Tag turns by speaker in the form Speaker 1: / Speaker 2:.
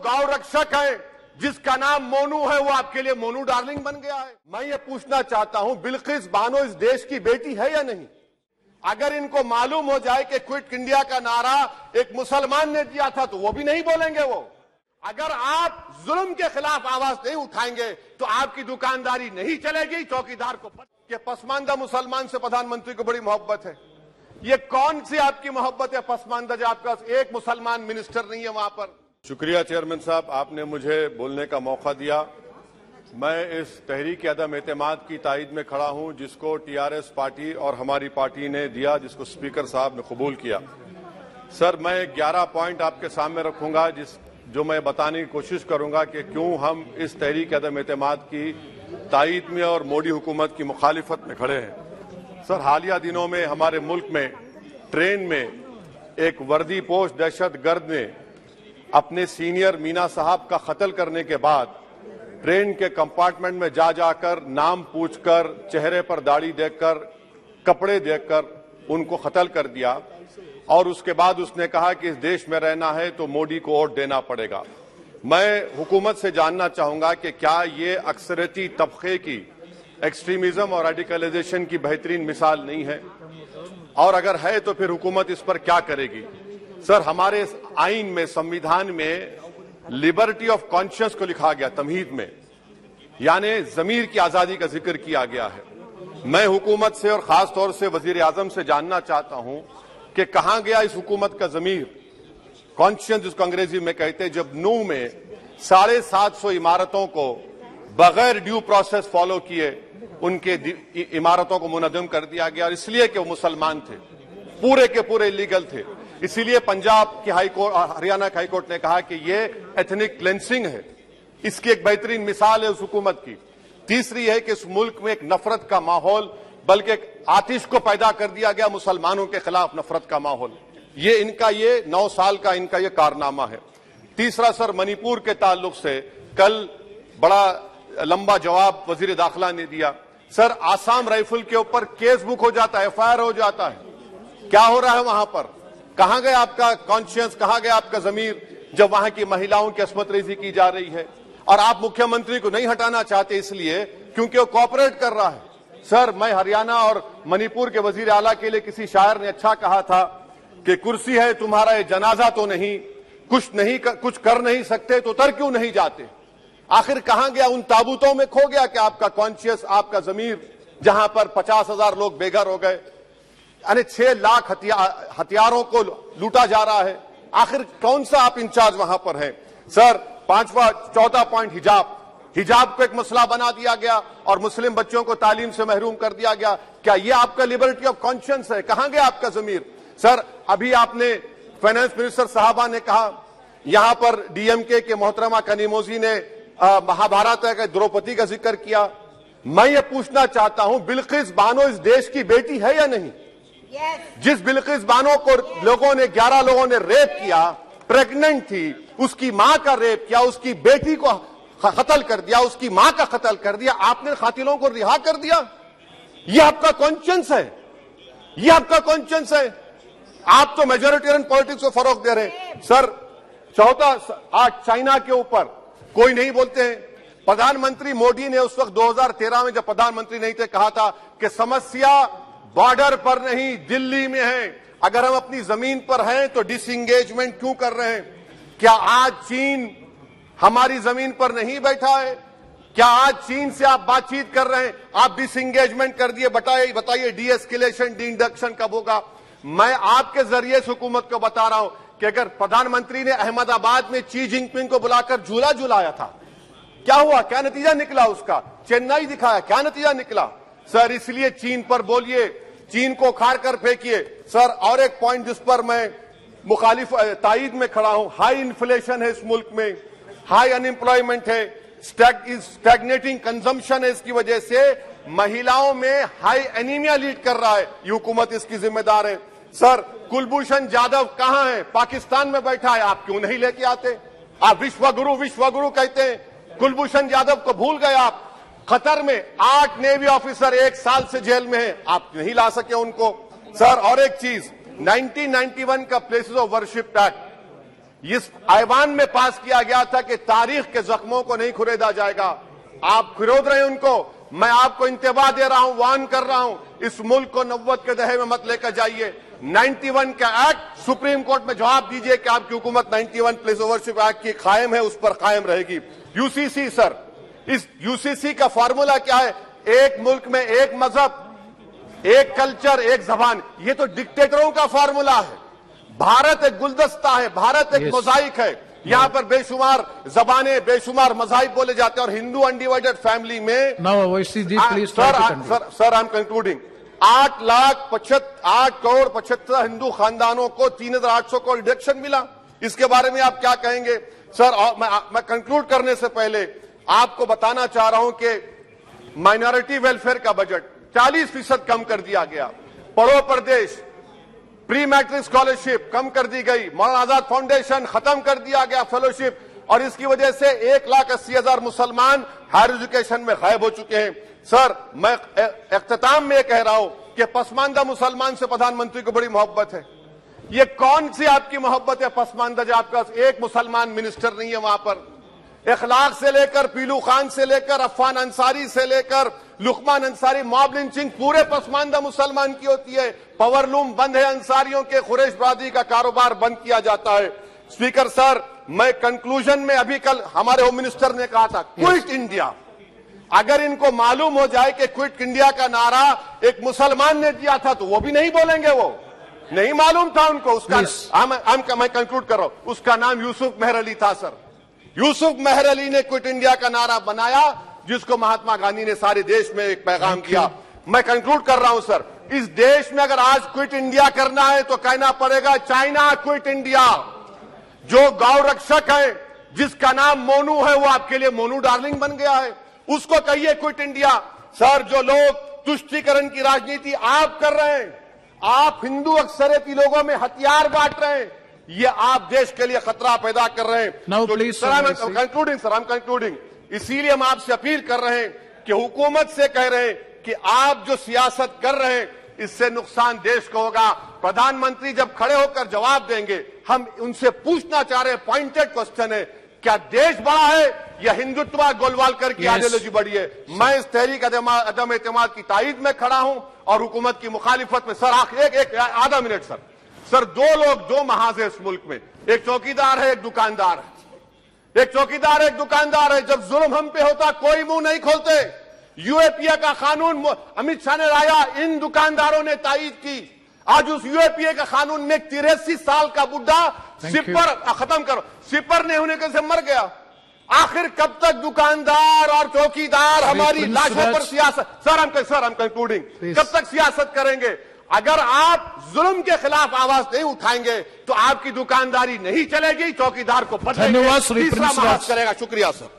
Speaker 1: गौ रक्षक है जिसका नाम मोनू है वो आपके लिए मोनू डार्लिंग बन गया है। मैं ये पूछना चाहता हूं, बिल्किस बानो इस देश की बेटी है या नहीं? अगर इनको मालूम हो जाए कि क्विट इंडिया का नारा एक मुसलमान ने दिया था तो वो भी नहीं बोलेंगे। वो अगर आप जुल्म के खिलाफ आवाज नहीं उठाएंगे तो आपकी दुकानदारी नहीं चलेगी। चौकीदार को कि पसमानदा मुसलमान से प्रधानमंत्री को बड़ी मोहब्बत है। ये कौन सी आपकी मोहब्बत है पसमानदा, जो आपका एक मुसलमान मिनिस्टर नहीं है वहां पर? शुक्रिया चेयरमैन साहब, आपने मुझे बोलने का मौका दिया। मैं इस तहरीक अदम एतमाद की तायद में खड़ा हूं जिसको टीआरएस पार्टी और हमारी पार्टी ने दिया, जिसको स्पीकर साहब ने कबूल किया। सर, मैं 11 पॉइंट आपके सामने रखूंगा जो मैं बताने की कोशिश करूंगा कि क्यों हम इस तहरीक अदम एतमाद की तायद में और मोदी हुकूमत की मुखालिफत में खड़े हैं। सर, हालिया दिनों में हमारे मुल्क में ट्रेन में एक वर्दीपोश दहशतगर्द ने अपने सीनियर मीना साहब का कत्ल करने के बाद ट्रेन के कंपार्टमेंट में जाकर नाम पूछकर, चेहरे पर दाढ़ी देखकर, कपड़े देखकर उनको कत्ल कर दिया और उसके बाद उसने कहा कि इस देश में रहना है तो मोदी को वोट देना पड़ेगा। मैं हुकूमत से जानना चाहूंगा कि क्या ये अक्सरियती तबके की एक्सट्रीमिज्म और रेडिकलाइजेशन की बेहतरीन मिसाल नहीं है? और अगर है तो फिर हुकूमत इस पर क्या करेगी? सर, हमारे आइन में, संविधान में लिबर्टी ऑफ कॉन्शियस को लिखा गया, तमहीद में, यानी जमीर की आजादी का जिक्र किया गया है। मैं हुकूमत से और खास तौर से वजीर आजम से जानना चाहता हूं कि कहां गया इस हुकूमत का जमीर, कॉन्शियस जिसको अंग्रेजी में कहते हैं, जब नूह में 750 इमारतों को बगैर ड्यू प्रोसेस फॉलो किए उनके इमारतों को मुनज़्ज़म कर दिया गया, और इसलिए कि वो मुसलमान थे, पूरे के पूरे इलीगल थे। इसीलिए पंजाब की हाईकोर्ट और हरियाणा की हाईकोर्ट ने कहा कि ये एथनिक क्लेंसिंग है। इसकी एक बेहतरीन मिसाल है उस हुकूमत की। तीसरी है कि इस मुल्क में एक नफरत का माहौल, बल्कि एक आतिश को पैदा कर दिया गया, मुसलमानों के खिलाफ नफरत का माहौल। ये 9 साल का इनका ये कारनामा है। तीसरा सर, मणिपुर के ताल्लुक से कल बड़ा लंबा जवाब वजीर दाखिला ने दिया। सर, आसाम राइफल के ऊपर केस बुक हो जाता है, एफआईआर हो जाता है। क्या हो रहा है वहां पर? कहां गया आपका कॉन्शियस, कहां गया आपका जमीर जब वहां की महिलाओं की अस्मत रेजी की जा रही है? और आप मुख्यमंत्री को नहीं हटाना चाहते इसलिए क्योंकि वो कोऑपरेट कर रहा है। सर, मैं हरियाणा और मणिपुर के वजीर आला के लिए किसी शायर ने अच्छा कहा था कि कुर्सी है तुम्हारा ये जनाजा तो नहीं, कुछ कर नहीं सकते तो उतर क्यों नहीं जाते? आखिर कहां गया? उन ताबूतों में खो गया कि आपका कॉन्शियस, आपका जमीर, जहां पर 50,000 लोग बेघर हो गए, यानी 6 लाख हथियारों को लूटा जा रहा है। आखिर कौन सा आप इंचार्ज वहां पर हैं? सर, 14 पॉइंट हिजाब को एक मसला बना दिया गया और मुस्लिम बच्चों को तालीम से महरूम कर दिया गया। क्या ये आपका लिबर्टी ऑफ कॉन्शियस है? कहां गया आपका जमीर? सर, अभी आपने फाइनेंस मिनिस्टर साहबा ने कहा, यहां पर डीएमके के मोहतरमा कनीमोजी ने महाभारत के द्रौपदी का जिक्र किया। मैं ये पूछना चाहता हूं, बिल्किस बानो इस देश की बेटी है या नहीं? जिस बिल्किस बानो को 11 लोगों ने रेप किया, प्रेग्नेंट थी, उसकी मां का रेप किया, उसकी बेटी को कत्ल कर दिया, उसकी मां का कत्ल कर दिया, आपने कातिलों को रिहा कर दिया। ये आपका कॉन्शियस है? ये आपका कॉन्शियस है? आप तो मेजोरिटेरियन पॉलिटिक्स को फरोग दे रहे हैं। सर, आज चाइना के ऊपर कोई नहीं बोलते हैं। प्रधानमंत्री मोदी ने उस वक्त 2013 में जब प्रधानमंत्री नहीं थे कहा था कि समस्या बॉर्डर पर नहीं दिल्ली में है। अगर हम अपनी जमीन पर हैं तो डिसएंगेजमेंट क्यों कर रहे हैं? क्या आज चीन हमारी जमीन पर नहीं बैठा है? क्या आज चीन से आप बातचीत कर रहे हैं? आप डिसएंगेजमेंट कर दिए। बताइए डीएस्केलेशन, डी-इंडक्शन कब होगा? मैं आपके जरिए इस हुकूमत को बता रहा हूं कि अगर प्रधानमंत्री ने अहमदाबाद में शी जिनपिंग को बुलाकर झूला झुलाया था, क्या हुआ? क्या नतीजा निकला उसका? चेन्नई दिखाया, क्या नतीजा निकला? सर, इसलिए चीन पर बोलिए, चीन को उखाड़ कर फेंकिए। सर, और एक पॉइंट जिस पर मैं मुखालिफ तायद में खड़ा हूं, हाई इन्फ्लेशन है इस मुल्क में, हाई अनएम्प्लॉयमेंट है, स्टैग्नेटिंग कंजम्पशन है। इसकी वजह से महिलाओं में हाई एनीमिया लीड कर रहा है। ये हुकूमत इसकी जिम्मेदार है। सर, कुलभूषण जाधव कहां है? पाकिस्तान में बैठा है, आप क्यों नहीं लेके आते? आप विश्वगुरु कहते हैं, कुलभूषण यादव को भूल गए आप। कतर में 8 नेवी ऑफिसर 1 साल से जेल में हैं, आप नहीं ला सके उनको। सर, और एक चीज, 1991 का प्लेसेस ऑफ वर्शिप एक्ट, इस ऐवान में पास किया गया था कि तारीख के जख्मों को नहीं खुरेदा जाएगा। आप खुरोद रहे हैं उनको। मैं आपको इंतबाह दे रहा हूं, वार्न कर रहा हूं, इस मुल्क को 90 के दहे में मत लेकर जाइए। 91 का एक्ट सुप्रीम कोर्ट में जवाब दीजिए कि आपकी हुकूमत 91 पुलिस ओवरशिप एक्ट की कायम है, उस पर कायम रहेगी। यूसीसी सर, इस यूसीसी का फॉर्मूला क्या है? एक मुल्क में एक मजहब, एक कल्चर, एक जबान। ये तो डिक्टेटरों का फॉर्मूला है। भारत एक गुलदस्ता है, भारत एक मोजाइक है। यहाँ पर बेशुमार जबानें, बेशुमार मज़ाहिब बोले जाते हैं और हिंदू अनडिवाइडेड फैमिली में sir I am concluding 8 crore 75 Hindu खानदानों को 3,800 करोड़ डिडक्शन मिला। इसके बारे में आप क्या कहेंगे सर? और मैं कंक्लूड करने से पहले आपको बताना चाह रहा हूं कि माइनॉरिटी वेलफेयर का बजट 40% कम कर दिया गया। पढ़ो प्रदेश, प्री मैट्रिक स्कॉलरशिप कम कर दी गई। मौलाना आजाद फाउंडेशन खत्म कर दिया गया फेलोशिप, और इसकी वजह से 1,80,000 मुसलमान हायर एजुकेशन में गायब हो चुके हैं। सर, मैं इख्तिताम में कह रहा हूं कि पसमानदा मुसलमान से प्रधानमंत्री को बड़ी मोहब्बत है। ये कौन सी आपकी मोहब्बत है पसमानदा, जो आपका एक मुसलमान मिनिस्टर नहीं है वहां पर? इखलाक से लेकर, पीलू खान से लेकर, अफान अंसारी से लेकर लुकमान अंसारी, मॉब लिंचिंग पूरे पसमानदा मुसलमान की होती है। पावरलूम बंद है अंसारियों के, कुरैश बरादरी का कारोबार बंद किया जाता है। स्पीकर सर, मैं कंक्लूजन में अभी कल हमारे होम मिनिस्टर ने कहा था क्विट इंडिया। अगर इनको मालूम हो जाए कि क्विट इंडिया का नारा एक मुसलमान ने दिया था तो वो भी नहीं बोलेंगे। वो नहीं मालूम था उनको। उसका मैं कंक्लूड कर रहा हूं, उसका नाम यूसुफ मेहर अली था सर। यूसुफ मेहर अली ने क्विट इंडिया का नारा बनाया, जिसको महात्मा गांधी ने सारे देश में एक पैगाम किया। मैं कंक्लूड कर रहा हूं सर, इस देश में अगर आज क्विट इंडिया करना है तो कहना पड़ेगा चाइना क्विट इंडिया। जो गौ रक्षक है, जिसका नाम मोनू है, वो आपके लिए मोनू डार्लिंग बन गया है, उसको कहिए क्विट इंडिया। सर, जो लोग तुष्टीकरण की राजनीति आप कर रहे हैं, आप हिंदू अक्सरियती लोगों में हथियार बांट रहे हैं, ये आप देश के लिए खतरा पैदा कर रहे हैं। Sir, I am concluding. इसीलिए हम आपसे अपील कर रहे हैं कि हुकूमत से कह रहे हैं कि आप जो सियासत कर रहे हैं इससे नुकसान देश को होगा। प्रधानमंत्री जब खड़े होकर जवाब देंगे, हम उनसे पूछना चाह रहे हैं, पॉइंटेड क्वेश्चन है, क्या देश बड़ा है या हिंदुत्व गोलवालकर की आइडियोलॉजी बड़ी है? मैं इस तहरीक अदम एतमाद की तायद में खड़ा हूं और हुकूमत की मुखालिफत में। सर, एक आधा मिनट सर, दो लोग, दो महाज है इस मुल्क में, एक चौकीदार है, एक दुकानदार है। एक चौकीदार, एक दुकानदार है। जब जुल्म हम पे होता कोई मुंह नहीं खोलते। यूएपीए का कानून अमित शाह ने लाया, इन दुकानदारों ने तायद की। आज उस यूएपीए का कानून में 83 साल का बुढ़ा सिपर खत्म करो, सिपर नहीं होने के से मर गया। आखिर कब तक दुकानदार और चौकीदार हमारी लाशों पर सियासत? सर, हम कंक्लूडिंग, कब तक सियासत करेंगे? अगर आप जुल्म के खिलाफ आवाज नहीं उठाएंगे तो आपकी दुकानदारी नहीं चलेगी, चौकीदार को बदलेंगे, तीसरा महाज करेगा। शुक्रिया सर।